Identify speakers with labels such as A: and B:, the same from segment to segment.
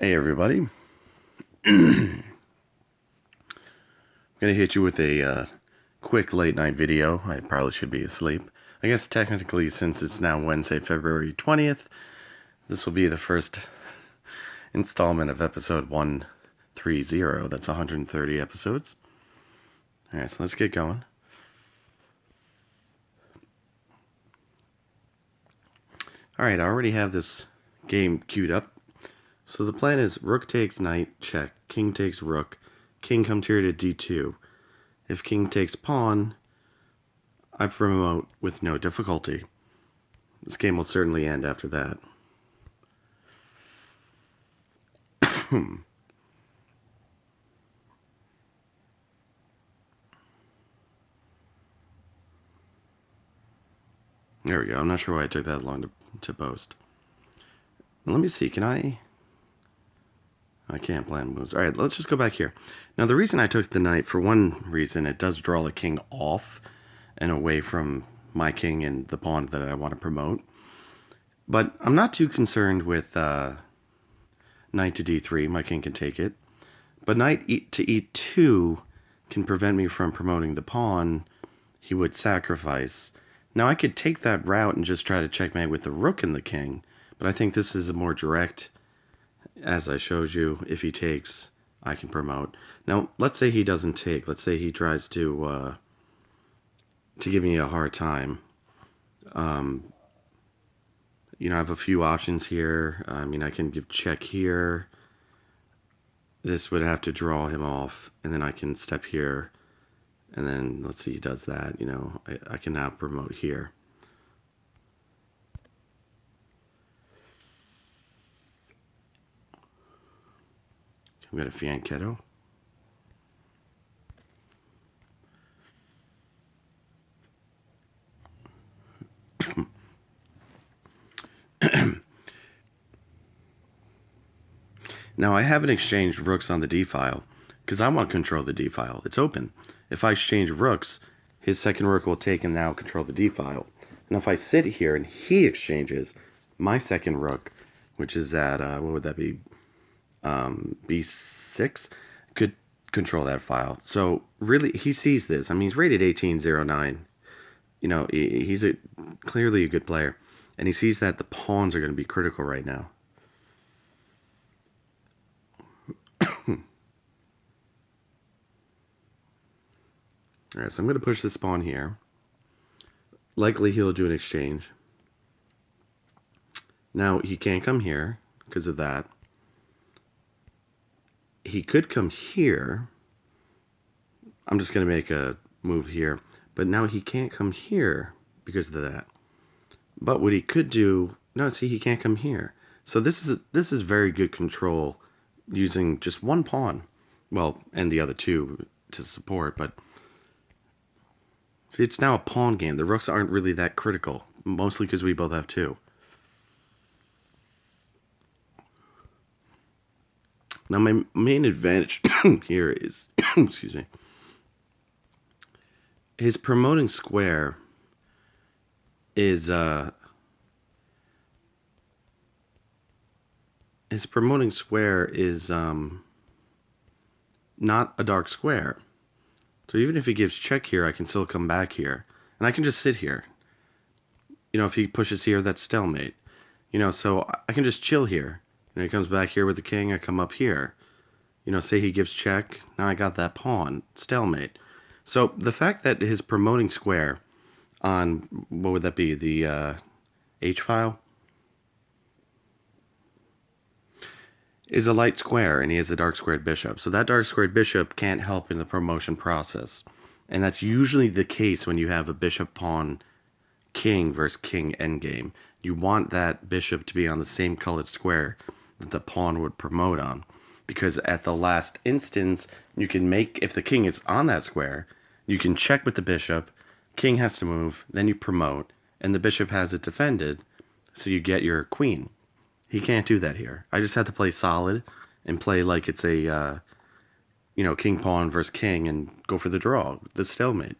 A: Hey everybody, I'm gonna hit you with a quick late night video. I probably should be asleep. I guess technically, since it's now Wednesday, February 20th, this will be the first installment of episode 130. That's 130 episodes. Alright, so let's get going. Alright, I already have this game queued up. So the plan is rook takes knight, check, king takes rook, king comes here to d2. If king takes pawn, I promote with no difficulty. This game will certainly end after that. There we go. I'm not sure why it took that long to post. Let me see. Can I can't plan moves. Alright, let's just go back here. Now, the reason I took the knight, for one reason, it does draw the king off and away from my king and the pawn that I want to promote. But I'm not too concerned with knight to d3. My king can take it. But knight to e2 can prevent me from promoting the pawn he would sacrifice. Now, I could take that route and just try to checkmate with the rook and the king, but I think this is a more direct, as I showed you. If he takes, I can promote. Now, let's say he doesn't take. Let's say he tries to give me a hard time. You know, I have a few options here. I mean, I can give check here. This would have to draw him off, and then I can step here. And then, let's see, he does that, you know, I can now promote here. I'm going to fianchetto. Now, I haven't exchanged rooks on the d-file, because I want to control the d-file. It's open. If I exchange rooks, his second rook will take and now control the d-file. And if I sit here and he exchanges, my second rook, which is at, what would that be, b6, could control that file. So, really, he sees this. I mean, he's rated 1809. You know, he's clearly a good player. And he sees that the pawns are going to be critical right now. Alright, so I'm going to push this pawn here. Likely he'll do an exchange. Now, he can't come here because of that. He could come here. I'm just going to make a move here. But now he can't come here because of that. But what he could do... No, see, he can't come here. So this is very good control using just one pawn. Well, and the other two to support, but... See, it's now a pawn game. The rooks aren't really that critical, mostly because we both have two. Now, my main advantage here is, excuse me, his promoting square is, not a dark square. So even if he gives check here, I can still come back here. And I can just sit here. You know, if he pushes here, that's stalemate. You know, so I can just chill here. And he comes back here with the king, I come up here. You know, say he gives check, now I got that pawn. Stalemate. So the fact that his promoting square on, what would that be, the H-file? Is a light square, and he has a dark squared bishop. So that dark squared bishop can't help in the promotion process. And that's usually the case when you have a bishop pawn king versus king endgame. You want that bishop to be on the same colored square that the pawn would promote on. Because at the last instance, you can make, if the king is on that square, you can check with the bishop, king has to move, then you promote, and the bishop has it defended, so you get your queen. He can't do that here. I just have to play solid and play like it's a, you know, king pawn versus king and go for the draw, the stalemate.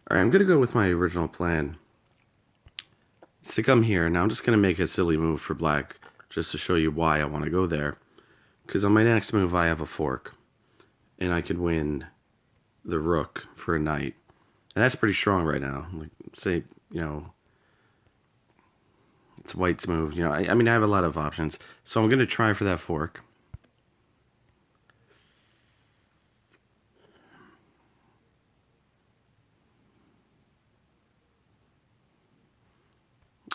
A: Alright, I'm going to go with my original plan. To come here. Now I'm just going to make a silly move for black, just to show you why I want to go there. Because on my next move I have a fork, and I can win the rook for a knight. And that's pretty strong right now. Like, say, it's white's move. I mean, I have a lot of options. So I'm going to try for that fork.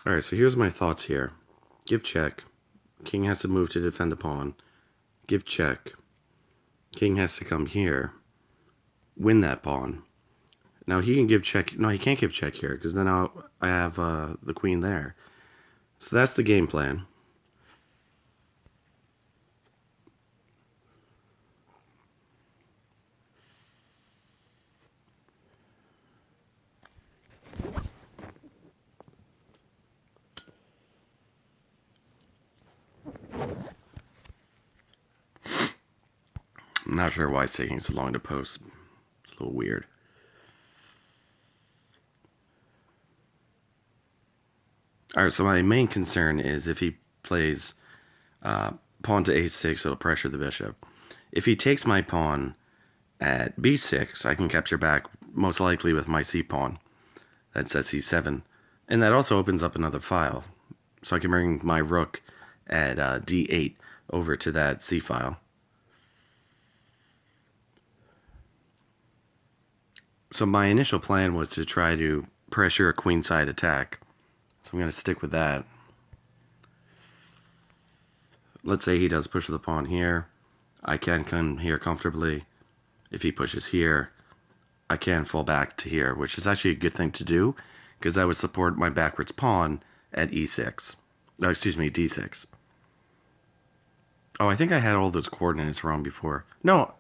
A: Alright, so here's my thoughts here. Give check. King has to move to defend the pawn. Give check. King has to come here. Win that pawn. Now he can give check. No, he can't give check here, because then I have the queen there. So that's the game plan. I'm not sure why it's taking so long to post. It's a little weird. Alright, so my main concern is if he plays pawn to a6, it'll pressure the bishop. If he takes my pawn at b6, I can capture back, most likely with my c-pawn. That's at c7. And that also opens up another file. So I can bring my rook at d8 over to that c-file. So my initial plan was to try to pressure a queenside attack. So I'm going to stick with that. Let's say he does push the pawn here. I can come here comfortably. If he pushes here, I can fall back to here, which is actually a good thing to do, because I would support my backwards pawn at e6. Oh, excuse me, d6. Oh, I think I had all those coordinates wrong before. No,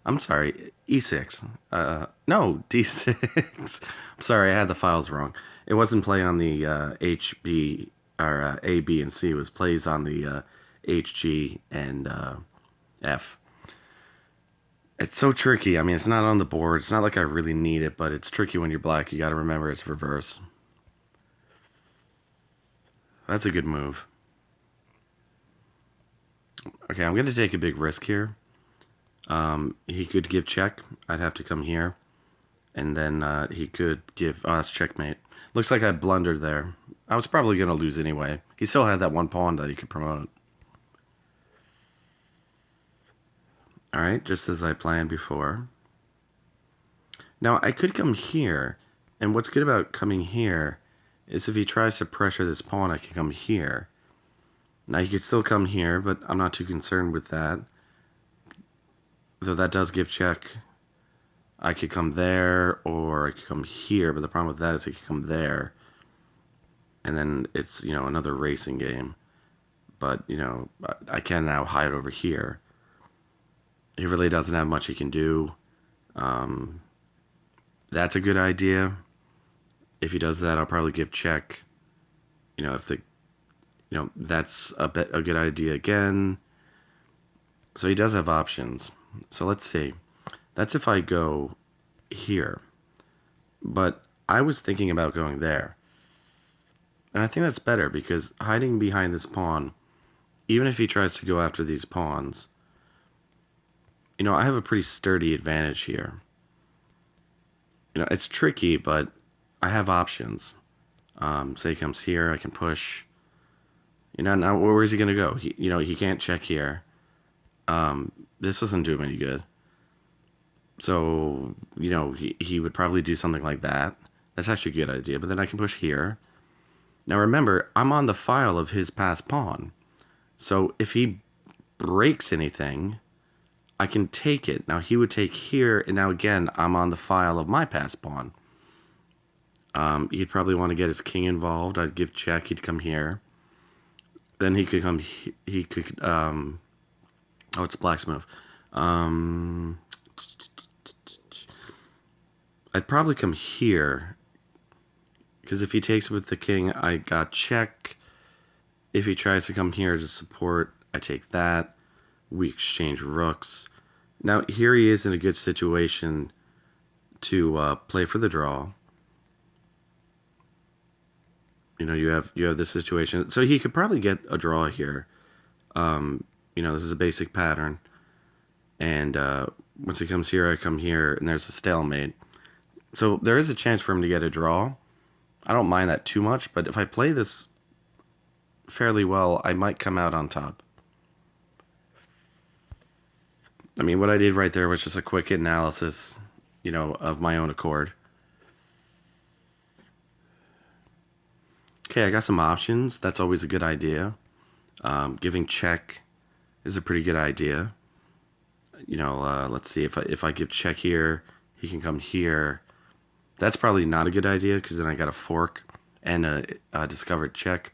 A: I'm sorry, e6. No, d6. I'm sorry, I had the files wrong. It wasn't play on the HB, or A, B, and C. It was plays on the HG and F. It's so tricky. I mean, it's not on the board. It's not like I really need it, but it's tricky when you're black. You got to remember it's reverse. That's a good move. Okay, I'm going to take a big risk here. He could give check. I'd have to come here. And then he could give... Oh, that's checkmate. Looks like I blundered there. I was probably going to lose anyway. He still had that one pawn that he could promote. Alright, just as I planned before. Now, I could come here. And what's good about coming here is if he tries to pressure this pawn, I can come here. Now, he could still come here, but I'm not too concerned with that. Though that does give check. I could come there, or I could come here, but the problem with that is I could come there. And then it's, another racing game. But, I can now hide over here. He really doesn't have much he can do. That's a good idea. If he does that, I'll probably give check. If the, that's a good idea again. So he does have options. So let's see. That's if I go here. But I was thinking about going there. And I think that's better because hiding behind this pawn, even if he tries to go after these pawns, I have a pretty sturdy advantage here. It's tricky, but I have options. Say he comes here, I can push. Now where is he going to go? He can't check here. This doesn't do him any good. So, he would probably do something like that. That's actually a good idea. But then I can push here. Now remember, I'm on the file of his passed pawn. So if he breaks anything, I can take it. Now he would take here, and now again, I'm on the file of my passed pawn. He'd probably want to get his king involved. I'd give check. He'd come here. Then he could come. He could. Oh, it's black's move. I'd probably come here, because if he takes with the king, I got check. If he tries to come here to support, I take that. We exchange rooks. Now here he is in a good situation to play for the draw. You know, you have this situation. So he could probably get a draw here. You know, this is a basic pattern. And once he comes here, I come here, and there's a stalemate. So there is a chance for him to get a draw. I don't mind that too much, but if I play this fairly well, I might come out on top. I mean, what I did right there was just a quick analysis, you know, of my own accord. Okay, I got some options. That's always a good idea. Giving check is a pretty good idea. You know, let's see, if I give check here, he can come here. That's probably not a good idea because then I got a fork and a discovered check.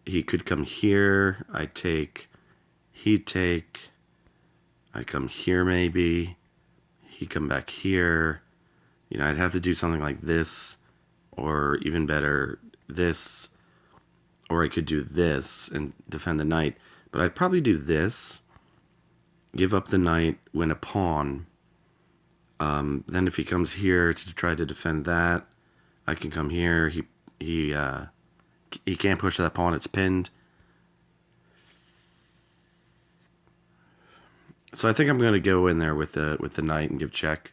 A: He could come here. I take. He take. I come here maybe. He come back here. You know, I'd have to do something like this, or even better, this, or I could do this and defend the knight. But I'd probably do this, give up the knight, win a pawn. Then if he comes here to try to defend that, I can come here. He can't push that pawn. It's pinned. So I think I'm going to go in there with the knight and give check.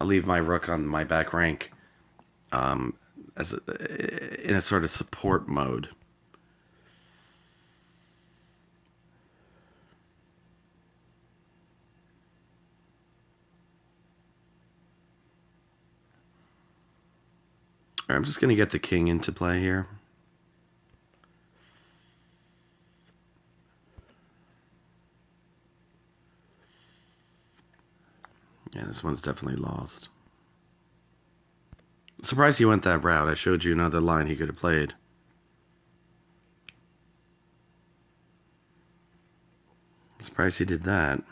A: I'll leave my rook on my back rank in a sort of support mode. All right, I'm just going to get the king into play here. Yeah, this one's definitely lost. Surprised he went that route. I showed you another line he could have played. Surprised he did that.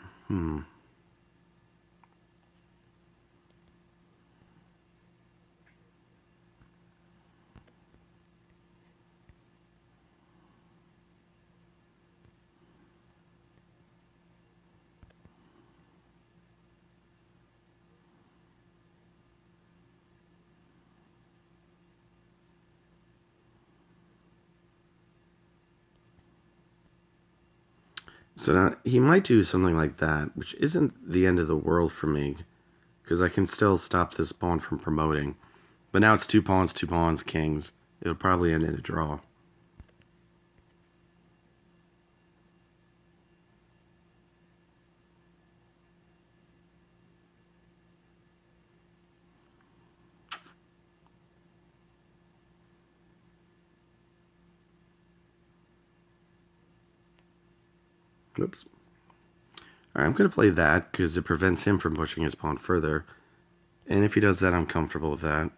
A: So now he might do something like that, which isn't the end of the world for me, because I can still stop this pawn from promoting. But now it's two pawns, kings. It'll probably end in a draw. Oops. Alright, I'm going to play that because it prevents him from pushing his pawn further. And if he does that, I'm comfortable with that.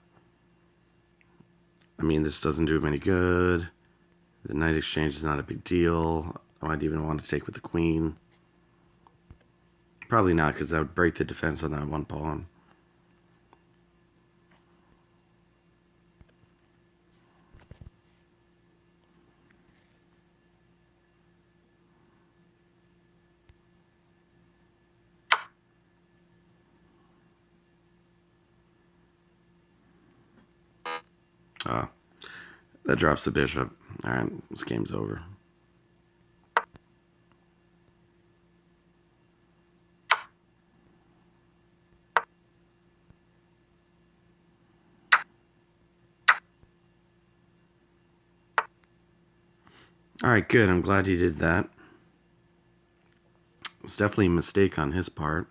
A: I mean, this doesn't do him any good. The knight exchange is not a big deal. I might even want to take with the queen. Probably not, because that would break the defense on that one pawn. Ah, that drops the bishop. Alright, this game's over. Alright, good. I'm glad he did that. It's definitely a mistake on his part.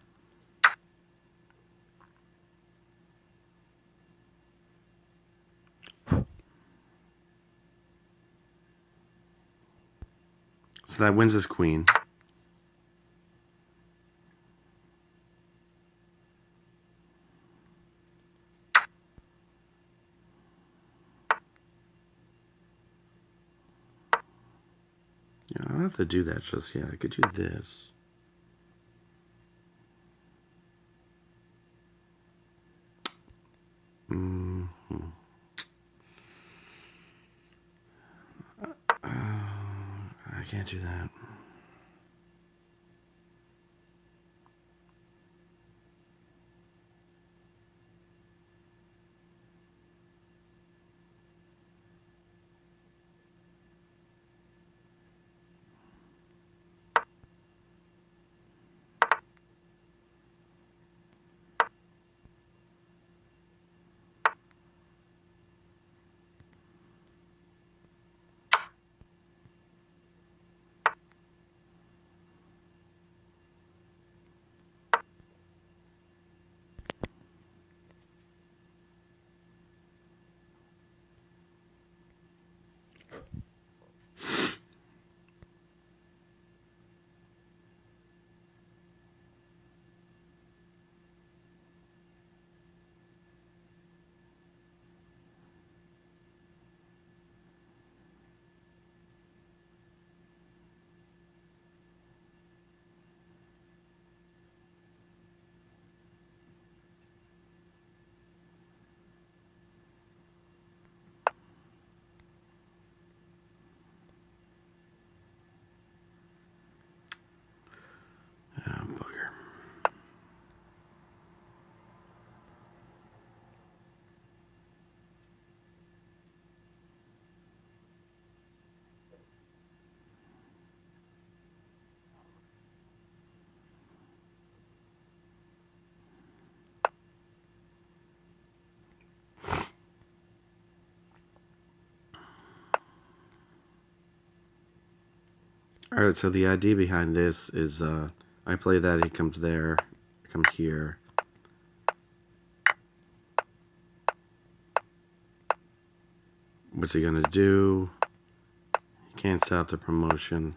A: So that wins his queen. Yeah, I don't have to do that just yet. I could do this. I can't do that. Alright, so the idea behind this is I play that, he comes there, I come here. What's he gonna do? He can't stop the promotion.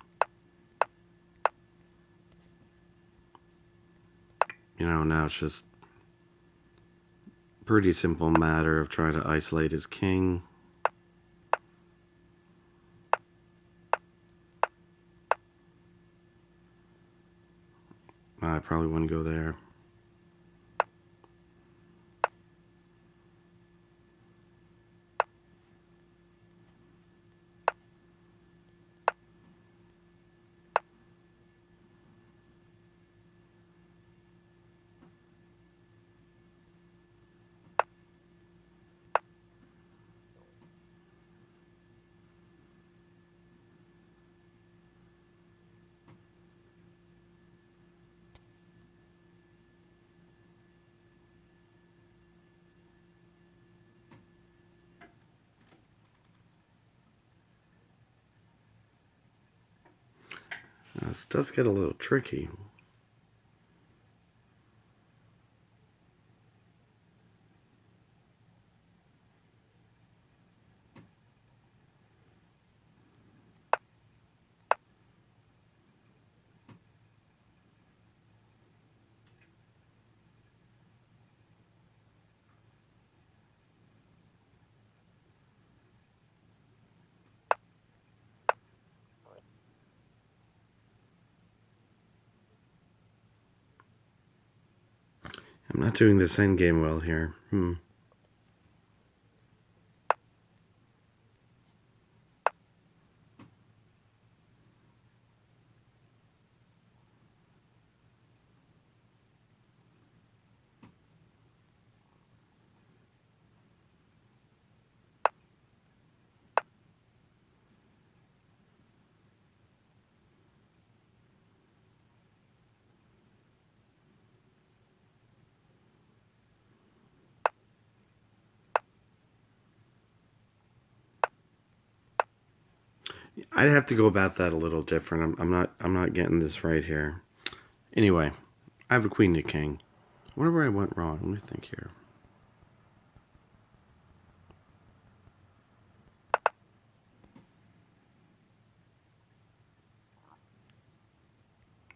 A: You know, now it's just pretty simple matter of trying to isolate his king. I probably wouldn't go there. This does get a little tricky. I'm not doing this endgame well here. I'd have to go about that a little different. I'm not getting this right here. Anyway, I have a queen to king. I wonder where I went wrong. Let me think here.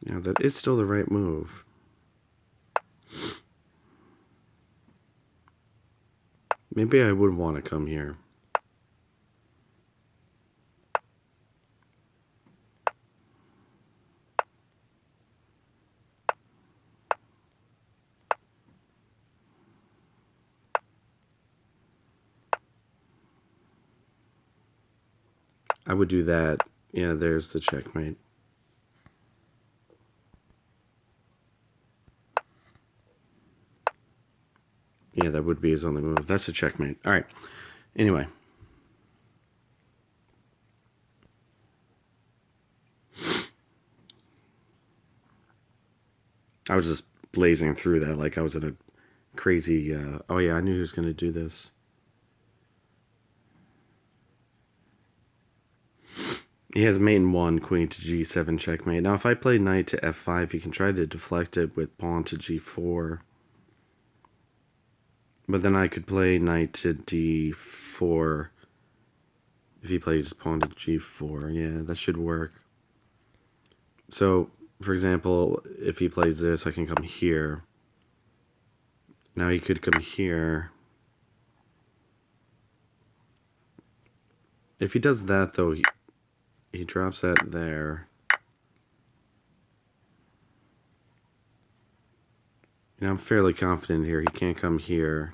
A: Yeah, that is still the right move. Maybe I would want to come here. I would do that. Yeah, there's the checkmate. Yeah, that would be his only move. That's a checkmate. All right. Anyway. I was just blazing through that like I was in a crazy... oh, yeah, I knew he was going to do this. He has mate in 1, queen to g7 checkmate. Now, if I play knight to f5, he can try to deflect it with pawn to g4. But then I could play knight to d4 if he plays pawn to g4. Yeah, that should work. So, for example, if he plays this, I can come here. Now he could come here. If he does that, though, he drops that there. You know, I'm fairly confident here. He can't come here.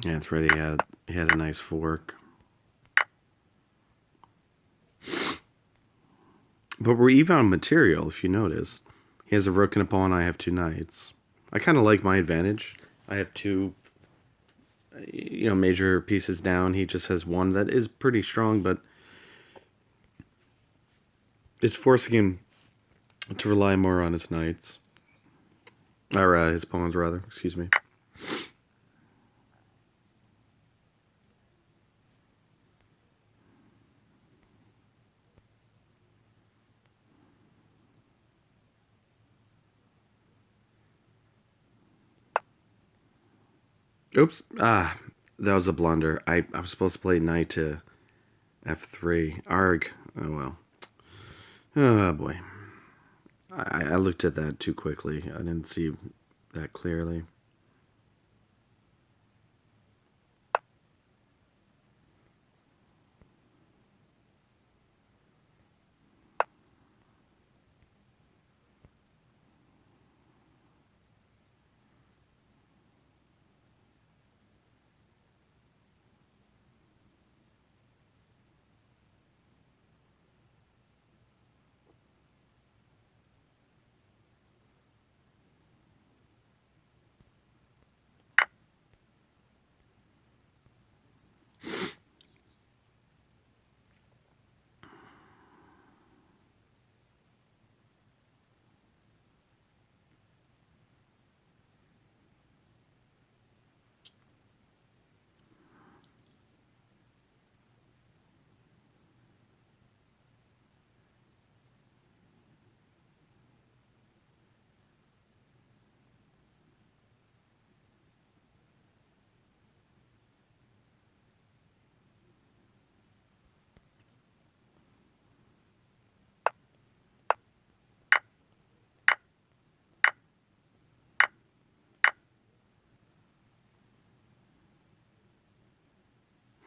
A: Yeah, it's ready. He had a nice fork. But we're even on material, if you notice. He has a rook and a pawn. I have 2 knights. I kind of like my advantage. I have 2, major pieces down. He just has 1 that is pretty strong, but it's forcing him to rely more on his knights. Or his pawns, rather. Excuse me. Oops. That was a blunder. I was supposed to play knight to f3. Arg. Oh, well. Oh, boy. I looked at that too quickly. I didn't see that clearly.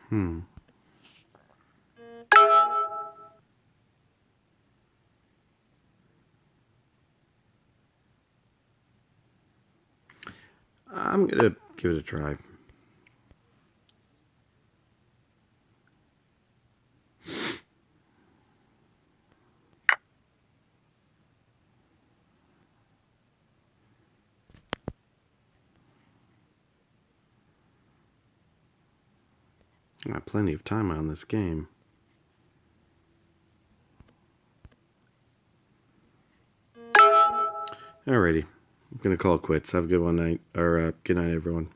A: Hmm. I'm going to give it a try. I got plenty of time on this game. Alrighty. I'm going to call it quits. Have a good one night. Or good night, everyone.